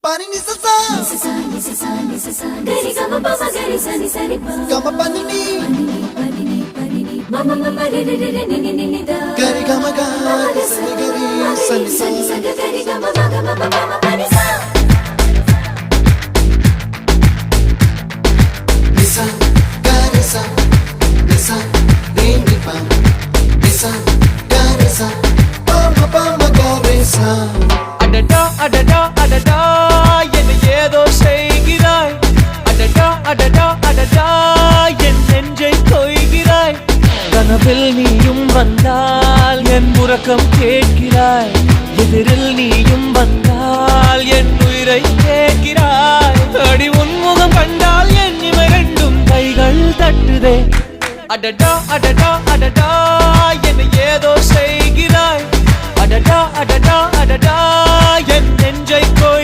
Pani ni sa sa gari gama pa ma gari sa ni sa ni pa gama pani ni mama mama re re re ni ni ni da gari gama ga sa ni gari sa ni sa gari gama ma gama mama pani sa nisa gari sa nisa ni ni pa nisa gari sa pa ma gari sa adada adada adada என்ன ஏதோ செய்கிறாய் அடடா அடடா அடடா என் நெஞ்சை கொய்கிறாய் கனவில் நீயும் வந்தால் என் உறக்கம் கேட்கிறாய் எதிரில் நீயும் வந்தால் என் உயிரை கேட்கிறாய் அடி உன்முகம் கண்டால் என் இமை ரெண்டும் கைகள் தட்டுதே அடடா அடடா அடடா என்ன ஏதோ செய்கிறாய் அடடா அடடா அடடா என் நெஞ்சை கொய்